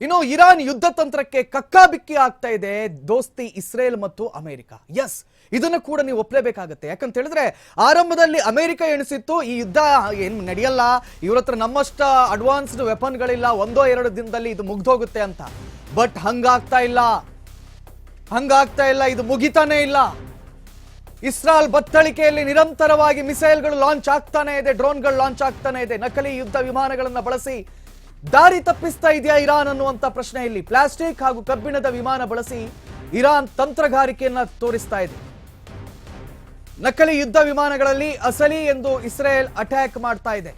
ಇನ್ನು ಇರಾನ್ ಯುದ್ಧ ತಂತ್ರಕ್ಕೆ ಕಕ್ಕಾಬಿಕ್ಕಿ ಆಗ್ತಾ ಇದೆ ದೋಸ್ತಿ ಇಸ್ರೇಲ್ ಮತ್ತು ಅಮೆರಿಕ. ಎಸ್, ಇದನ್ನು ಕೂಡ ನೀವು ಒಪ್ಪಲೇಬೇಕಾಗತ್ತೆ. ಯಾಕಂತ ಹೇಳಿದ್ರೆ ಆರಂಭದಲ್ಲಿ ಅಮೆರಿಕ ಎಣಿಸಿತ್ತು ಈ ಯುದ್ಧ ಏನು ನಡೆಯಲ್ಲ, ಇವ್ರ ಹತ್ರ ನಮ್ಮಷ್ಟ ಅಡ್ವಾನ್ಸ್ಡ್ ವೆಪನ್ಗಳಿಲ್ಲ, 1-2 ದಿನದಲ್ಲಿ ಇದು ಮುಗ್ದೋಗುತ್ತೆ ಅಂತ. ಬಟ್ ಹಂಗಾಗ್ತಾ ಇಲ್ಲ, ಇದು ಮುಗಿತಾನೆ ಇಲ್ಲ. ಇಸ್ರಾಲ್ ಬತ್ತಳಿಕೆಯಲ್ಲಿ ನಿರಂತರವಾಗಿ ಮಿಸೈಲ್ಗಳು ಲಾಂಚ್ ಆಗ್ತಾನೆ ಇದೆ, ಡ್ರೋನ್ಗಳು ಲಾಂಚ್ ಆಗ್ತಾನೆ ಇದೆ. ನಕಲಿ ಯುದ್ಧ ವಿಮಾನಗಳನ್ನು ಬಳಸಿ ದಾರಿ ತಪ್ಪಿಸ್ತಾ ಇದೆಯಾ ಇರಾನ್ ಅನ್ನುವಂತ ಪ್ರಶ್ನೆಯಲ್ಲಿ ಪ್ಲಾಸ್ಟಿಕ್ ಹಾಗೂ ಕಬ್ಬಿಣದ ವಿಮಾನ ಬಳಸಿ ಇರಾನ್ ತಂತ್ರಗಾರಿಕೆಯನ್ನ ತೋರಿಸ್ತಾ ಇದೆ. ನಕಲಿ ಯುದ್ಧ ವಿಮಾನಗಳಲ್ಲಿ ಅಸಲಿ ಎಂದು ಇಸ್ರೇಲ್ ಅಟ್ಯಾಕ್ ಮಾಡ್ತಾ ಇದೆ.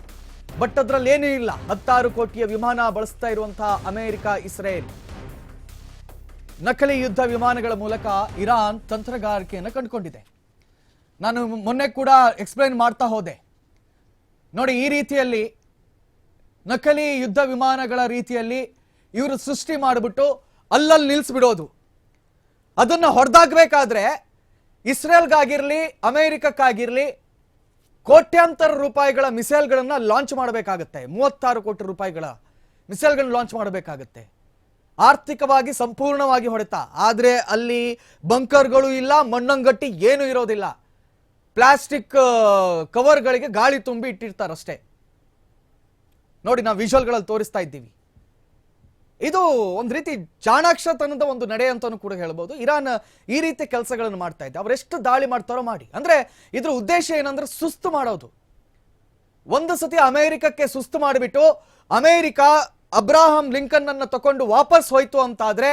ಬಟ್ ಅದರಲ್ಲಿ ಏನೂ ಇಲ್ಲ. 16 ಕೋಟಿಯ ವಿಮಾನ ಬಳಸ್ತಾ ಇರುವಂತಹ ಅಮೆರಿಕ, ಇಸ್ರೇಲ್ ನಕಲಿ ಯುದ್ಧ ವಿಮಾನಗಳ ಮೂಲಕ ಇರಾನ್ ತಂತ್ರಗಾರಿಕೆಯನ್ನು ಕಂಡುಕೊಂಡಿದೆ. ನಾನು ಮೊನ್ನೆ ಕೂಡ ಎಕ್ಸ್ಪ್ಲೈನ್ ಮಾಡ್ತಾ ಹೋದೆ ನೋಡಿ. ಈ ರೀತಿಯಲ್ಲಿ ನಕಲಿ ಯುದ್ಧ ವಿಮಾನಗಳ ರೀತಿಯಲ್ಲಿ ಇವರು ಸೃಷ್ಟಿ ಮಾಡಿಬಿಟ್ಟು ಅಲ್ಲಲ್ಲಿ ನಿಲ್ಲಿಸ್ಬಿಡೋದು. ಅದನ್ನು ಹೊಡೆದಾಗಬೇಕಾದ್ರೆ ಇಸ್ರೇಲ್ಗಾಗಿರಲಿ ಅಮೆರಿಕಕ್ಕಾಗಿರಲಿ ಕೋಟ್ಯಾಂತರ ರೂಪಾಯಿಗಳ ಮಿಸೈಲ್ಗಳನ್ನು ಲಾಂಚ್ ಮಾಡಬೇಕಾಗತ್ತೆ. 36 ಕೋಟಿ ರೂಪಾಯಿಗಳ ಮಿಸೈಲ್ಗಳನ್ನು ಲಾಂಚ್ ಮಾಡಬೇಕಾಗತ್ತೆ. ಆರ್ಥಿಕವಾಗಿ ಸಂಪೂರ್ಣವಾಗಿ ಹೊಡೆತ. ಆದರೆ ಅಲ್ಲಿ ಬಂಕರ್ಗಳು ಇಲ್ಲ, ಮಣ್ಣಂಗಟ್ಟಿ ಏನೂ ಇರೋದಿಲ್ಲ. ಪ್ಲಾಸ್ಟಿಕ್ ಕವರ್ಗಳಿಗೆ ಗಾಳಿ ತುಂಬಿ ಇಟ್ಟಿರ್ತಾರಷ್ಟೇ. ನೋಡಿ, ನಾವು ವಿಜುವಲ್ಗಳಲ್ಲಿ ತೋರಿಸ್ತಾ ಇದ್ದೀವಿ. ಇದು ಒಂದು ರೀತಿ ಚಾಣಾಕ್ಷತನದ ಒಂದು ನಡೆ ಅಂತಾನೂ ಕೂಡ ಹೇಳ್ಬೋದು. ಇರಾನ್ ಈ ರೀತಿ ಕೆಲಸಗಳನ್ನು ಮಾಡ್ತಾ ಇದೆ. ಅವರೆಷ್ಟು ದಾಳಿ ಮಾಡ್ತಾರೋ ಮಾಡಿ. ಅಂದ್ರೆ ಇದ್ರ ಉದ್ದೇಶ ಏನಂದ್ರೆ ಸುಸ್ತು ಮಾಡೋದು. ಒಂದು ಸತಿ ಅಮೆರಿಕಕ್ಕೆ ಸುಸ್ತು ಮಾಡಿಬಿಟ್ಟು ಅಮೆರಿಕ ಅಬ್ರಾಹಂ ಲಿಂಕನ್ ಅನ್ನ ತಕೊಂಡು ವಾಪಸ್ ಹೋಯ್ತು ಅಂತಾದ್ರೆ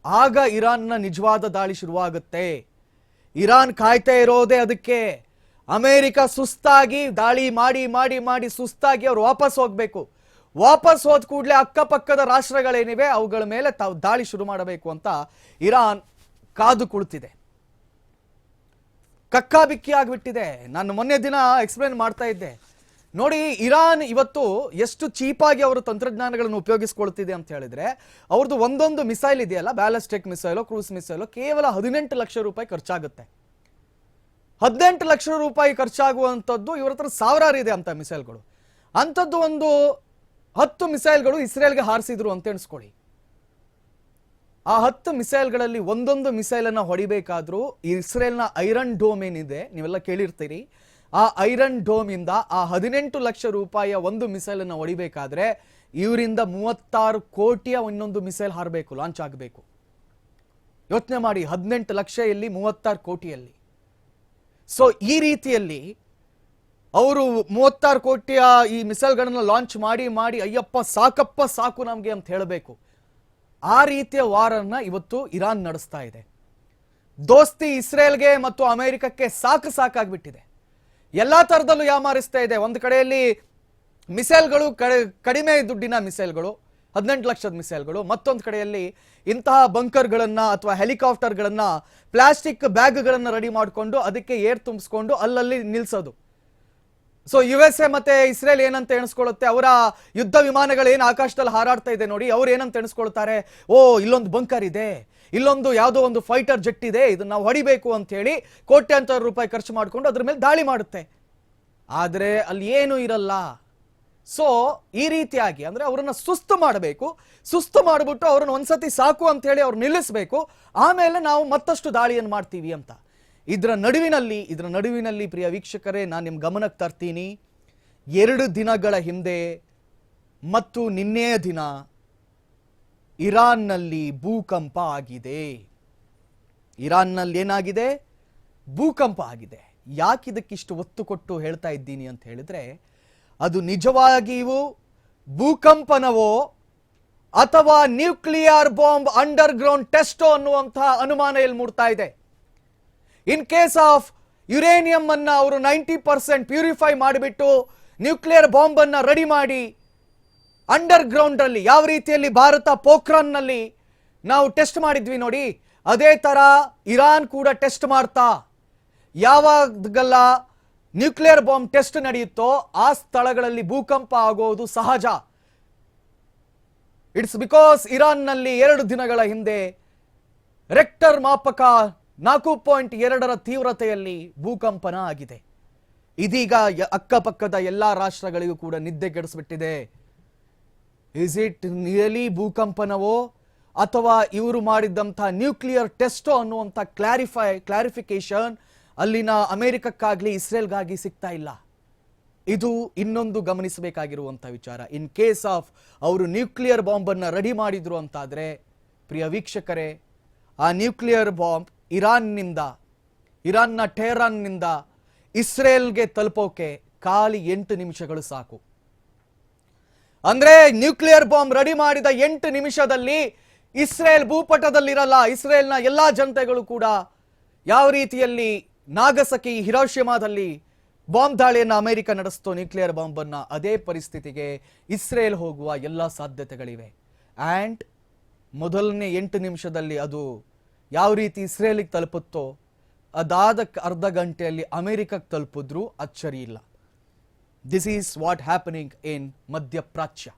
ಆಗ ಇರಾನ್ನ ನಿಜವಾದ ದಾಳಿ ಶುರುವಾಗುತ್ತೆ. ಇರಾನ್ ಕಾಯ್ತಾ ಇರೋದೇ ಅದಕ್ಕೆ. ಅಮೆರಿಕ ಸುಸ್ತಾಗಿ ದಾಳಿ ಮಾಡಿ ಮಾಡಿ ಮಾಡಿ ಸುಸ್ತಾಗಿ ಅವರು ವಾಪಸ್ ಹೋಗ್ಬೇಕು. ವಾಪಸ್ ಹೋದ ಕೂಡಲೇ ಅಕ್ಕಪಕ್ಕದ ರಾಷ್ಟ್ರಗಳೇನಿವೆ ಅವುಗಳ ಮೇಲೆ ತಾವು ದಾಳಿ ಶುರು ಮಾಡಬೇಕು ಅಂತ ಇರಾನ್ ಕಾದು ಕುಳಿತಿದೆ. ಕಕ್ಕಾಬಿಕ್ಕಿ ಆಗಿಬಿಟ್ಟಿದೆ. ನಾನು ಮೊನ್ನೆ ದಿನ ಎಕ್ಸ್ಪ್ಲೇನ್ ಮಾಡ್ತಾ ಇದ್ದೆ ನೋಡಿ. ಇರಾನ್ ಇವತ್ತು ಎಷ್ಟು ಚೀಪಾಗಿ ಅವರು ತಂತ್ರಜ್ಞಾನಗಳನ್ನು ಉಪಯೋಗಿಸ್ಕೊಳ್ತಿದೆ ಅಂತ ಹೇಳಿದ್ರೆ, ಅವ್ರದ್ದು ಒಂದೊಂದು ಮಿಸೈಲ್ ಇದೆಯಲ್ಲ, ಬ್ಯಾಲಿಸ್ಟಿಕ್ ಮಿಸೈಲು, ಕ್ರೂಸ್ ಮಿಸೈಲು, ಕೇವಲ 18 ಲಕ್ಷ ರೂಪಾಯಿ ಖರ್ಚಾಗುತ್ತೆ. 18 ಲಕ್ಷ ರೂಪಾಯಿ ಖರ್ಚಾಗುವಂಥದ್ದು ಇವ್ರ ಹತ್ರ ಸಾವಿರಾರು ಇದೆ ಅಂತ ಮಿಸೈಲ್ಗಳು. ಅಂಥದ್ದು ಒಂದು 10 ಮಿಸೈಲ್ಗಳು ಇಸ್ರೇಲ್ಗೆ ಹಾರಿಸಿದ್ರು ಅಂತ ಎಣಿಸ್ಕೊಳ್ಳಿ. ಆ 10 ಮಿಸೈಲ್ಗಳಲ್ಲಿ ಒಂದೊಂದು ಮಿಸೈಲನ್ನು ಹೊಡಿಬೇಕಾದ್ರೂ ಇಸ್ರೇಲ್ನ ಐರನ್ ಡೋಮ್ ಏನಿದೆ, ನೀವೆಲ್ಲ ಕೇಳಿರ್ತೀರಿ, ಆ ಐರನ್ ಡೋಮ್ ಇಂದ ಆ 18 ಲಕ್ಷ ರೂಪಾಯಿಯ ಒಂದು ಮಿಸೈಲ್ ಅನ್ನು ಹೊಡಿಬೇಕಾದ್ರೆ ಇವರಿಂದ 36 ಕೋಟಿಯ ಇನ್ನೊಂದು ಮಿಸೈಲ್ ಹಾರಬೇಕು, ಲಾಂಚ್ ಆಗಬೇಕು. ಯೋಚನೆ ಮಾಡಿ, 18 ಲಕ್ಷ ಎಲ್ಲಿ, 36 ಕೋಟಿಯಲ್ಲಿ. ಸೊ ಈ ರೀತಿಯಲ್ಲಿ ಅವರು 36 ಕೋಟಿಯ ಈ ಮಿಸೈಲ್ಗಳನ್ನು ಲಾಂಚ್ ಮಾಡಿ ಮಾಡಿ ಅಯ್ಯಪ್ಪ ಸಾಕಪ್ಪ ಸಾಕು ನಮಗೆ ಅಂತ ಹೇಳಬೇಕು. ಆ ರೀತಿಯ ವಾರನ್ನ ಇವತ್ತು ಇರಾನ್ ನಡೆಸ್ತಾ ಇದೆ. ದೋಸ್ತಿ ಇಸ್ರೇಲ್ಗೆ ಮತ್ತು ಅಮೆರಿಕಕ್ಕೆ ಸಾಕಾಗ್ಬಿಟ್ಟಿದೆ. ಎಲ್ಲಾ ತರದಲ್ಲೂ ಯಾಮಾರಿಸ್ತಾ ಇದೆ. ಒಂದು ಕಡೆಯಲ್ಲಿ ಮಿಸೈಲ್ಗಳು, ಕಡಿಮೆ ದುಡ್ಡಿನ ಮಿಸೈಲ್ಗಳು, 18 ಲಕ್ಷದ ಮಿಸೈಲ್ಗಳು. ಮತ್ತೊಂದು ಕಡೆಯಲ್ಲಿ ಇಂತಹ ಬಂಕರ್ಗಳನ್ನ ಅಥವಾ ಹೆಲಿಕಾಪ್ಟರ್ಗಳನ್ನ, ಪ್ಲಾಸ್ಟಿಕ್ ಬ್ಯಾಗ್ಗಳನ್ನು ರೆಡಿ ಮಾಡಿಕೊಂಡು ಅದಕ್ಕೆ ಏರ್ ತುಂಬಿಸ್ಕೊಂಡು ಅಲ್ಲಲ್ಲಿ ನಿಲ್ಸೋದು. ಸೊ USA ಮತ್ತೆ ಇಸ್ರೇಲ್ ಏನಂತ ಎಣಿಸ್ಕೊಳ್ಳುತ್ತೆ, ಅವರ ಯುದ್ಧ ವಿಮಾನಗಳು ಏನು ಆಕಾಶದಲ್ಲಿ ಹಾರಾಡ್ತಾ ಇದೆ ನೋಡಿ, ಅವ್ರು ಏನಂತ ಎಣಿಸ್ಕೊಳ್ತಾರೆ, ಓ ಇಲ್ಲೊಂದು ಬಂಕರ್ ಇದೆ, ಇಲ್ಲೊಂದು ಯಾವುದೋ ಒಂದು ಫೈಟರ್ ಜೆಟ್ ಇದೆ, ಇದನ್ನ ನಾವು ಹೊಡಿಬೇಕು ಅಂತ ಹೇಳಿ ಕೋಟ್ಯಾಂತರ ರೂಪಾಯಿ ಖರ್ಚು ಮಾಡಿಕೊಂಡು ಅದ್ರ ಮೇಲೆ ದಾಳಿ ಮಾಡುತ್ತೆ. ಆದರೆ ಅಲ್ಲಿ ಏನೂ ಇರಲ್ಲ. ಸೊ ಈ ರೀತಿಯಾಗಿ ಅಂದ್ರೆ ಅವರನ್ನ ಸುಸ್ತು ಮಾಡಬೇಕು. ಸುಸ್ತು ಮಾಡಿಬಿಟ್ಟು ಅವ್ರನ್ನ ಒಂದ್ಸತಿ ಸಾಕು ಅಂತ ಹೇಳಿ ಅವ್ರು ನಿಲ್ಲಿಸಬೇಕು. ಆಮೇಲೆ ನಾವು ಮತ್ತಷ್ಟು ದಾಳಿಯನ್ನು ಮಾಡ್ತೀವಿ ಅಂತ. ಇದರ ನಡುವಿನಲ್ಲಿ ಪ್ರಿಯ ವೀಕ್ಷಕರೇ, ನಾನು ನಿಮ್ಮ ಗಮನಕ್ಕೆ ತರ್ತೀನಿ. 2 ದಿನಗಳ ಹಿಂದೆ ಮತ್ತು ನಿನ್ನೆಯ ದಿನ ಇರಾನ್ನಲ್ಲಿ ಭೂಕಂಪ ಆಗಿದೆ. ಇರಾನ್ನಲ್ಲಿ ಏನಾಗಿದೆ? ಭೂಕಂಪ ಆಗಿದೆ. ಯಾಕೆ ಇದಕ್ಕಿಷ್ಟು ಒತ್ತು ಕೊಟ್ಟು ಹೇಳ್ತಾ ಇದ್ದೀನಿ ಅಂತ ಹೇಳಿದ್ರೆ, ಅದು ನಿಜವಾಗಿಯೂ ಭೂಕಂಪನವೋ ಅಥವಾ ನ್ಯೂಕ್ಲಿಯರ್ ಬಾಂಬ್ ಅಂಡರ್ ಗ್ರೌಂಡ್ ಟೆಸ್ಟೋ ಅನ್ನುವಂತಹ ಅನುಮಾನ ಇಲ್ಲಿ ಮೂಡ್ತಾ ಇದೆ. ಇನ್ ಕೇಸ್ ಆಫ್ ಯುರೇನಿಯಂ ಅನ್ನ ಅವರು 90% ಪ್ಯೂರಿಫೈ ಮಾಡಿಬಿಟ್ಟು ನ್ಯೂಕ್ಲಿಯರ್ ಬಾಂಬ್ ಅನ್ನ ರೆಡಿ ಮಾಡಿ ಅಂಡರ್ ಗ್ರೌಂಡ್ ಅಲ್ಲಿ ಯಾವ ರೀತಿಯಲ್ಲಿ ಭಾರತ ಪೋಖ್ರಾನ್ ನಲ್ಲಿ ನಾವು ಟೆಸ್ಟ್ ಮಾಡಿದ್ವಿ ನೋಡಿ, ಅದೇ ತರ ಇರಾನ್ ಕೂಡ ಟೆಸ್ಟ್ ಮಾಡ್ತಾ, ಯಾವಾಗಲ್ಲ ನ್ಯೂಕ್ಲಿಯರ್ ಬಾಂಬ್ ಟೆಸ್ಟ್ ನಡೆಯುತ್ತೋ ಆ ಸ್ಥಳಗಳಲ್ಲಿ ಭೂಕಂಪ ಆಗೋದು ಸಹಜ. ಇಟ್ಸ್ ಬಿಕಾಸ್ ಇರಾನ್ ನಲ್ಲಿ 2 ದಿನಗಳ ಹಿಂದೆ ರೆಕ್ಟರ್ ಮಾಪಕ 4.2ರ ತೀವ್ರತೆಯಲ್ಲಿ ಭೂಕಂಪನ ಆಗಿದೆ. ಇದೀಗ ಅಕ್ಕಪಕ್ಕದ ಎಲ್ಲಾ ರಾಷ್ಟ್ರಗಳಿಗೂ ಕೂಡ ನಿದ್ದೆಗೆಡಿಸ್ಬಿಟ್ಟಿದೆ. ಇಸ್ ಇಟ್ ರಿಯಲಿ ಭೂಕಂಪನವೋ ಅಥವಾ ಇವರು ಮಾಡಿದ್ದಂಥ ನ್ಯೂಕ್ಲಿಯರ್ ಟೆಸ್ಟೋ ಅನ್ನುವಂಥ ಕ್ಲಾರಿಫಿಕೇಶನ್ ಅಲ್ಲಿನ ಅಮೆರಿಕಕ್ಕಾಗ್ಲಿ ಇಸ್ರೇಲ್ಗಾಗಿ ಸಿಗ್ತಾ ಇಲ್ಲ. ಇದು ಇನ್ನೊಂದು ಗಮನಿಸಬೇಕಾಗಿರುವಂಥ ವಿಚಾರ. ಇನ್ ಕೇಸ್ ಆಫ್ ಅವರು ನ್ಯೂಕ್ಲಿಯರ್ ಬಾಂಬನ್ನು ರೆಡಿ ಮಾಡಿದ್ರು ಅಂತಾದರೆ, ಪ್ರಿಯ ವೀಕ್ಷಕರೇ, ಆ ನ್ಯೂಕ್ಲಿಯರ್ ಬಾಂಬ್ ಇರಾನ್ನ ಟೆಹರಾನ್ನಿಂದ ಇಸ್ರೇಲ್ಗೆ ತಲುಪೋಕೆ ಖಾಲಿ 8 ನಿಮಿಷಗಳು ಸಾಕು. ಅಂದ್ರೆ ನ್ಯೂಕ್ಲಿಯರ್ ಬಾಂಬ್ ರೆಡಿ ಮಾಡಿದ 8 ನಿಮಿಷದಲ್ಲಿ ಇಸ್ರೇಲ್ ಭೂಪಟದಲ್ಲಿರಲ್ಲ. ಇಸ್ರೇಲ್ನ ಎಲ್ಲಾ ಜನತೆಗಳು ಕೂಡ ಯಾವ ರೀತಿಯಲ್ಲಿ ನಾಗಸಕಿ ಹಿರೋಶಿಮಾದಲ್ಲಿ ಬಾಂಬ್ ದಾಳಿಯನ್ನು ಅಮೆರಿಕ ನಡೆಸ್ತೋ ನ್ಯೂಕ್ಲಿಯರ್ ಬಾಂಬನ್ನು, ಅದೇ ಪರಿಸ್ಥಿತಿಗೆ ಇಸ್ರೇಲ್ ಹೋಗುವ ಎಲ್ಲ ಸಾಧ್ಯತೆಗಳಿವೆ. ಆ್ಯಂಡ್ ಮೊದಲನೇ 8 ನಿಮಿಷದಲ್ಲಿ ಅದು ಯಾವ ರೀತಿ ಇಸ್ರೇಲಿಗೆ ತಲುಪುತ್ತೋ, ಅದಾದ ಅರ್ಧ ಗಂಟೆಯಲ್ಲಿ ಅಮೆರಿಕಕ್ಕೆ ತಲುಪಿದ್ರೂ ಅಚ್ಚರಿ ಇಲ್ಲ. This is what happening in ಮಧ್ಯಪ್ರಾಚ್ಯ.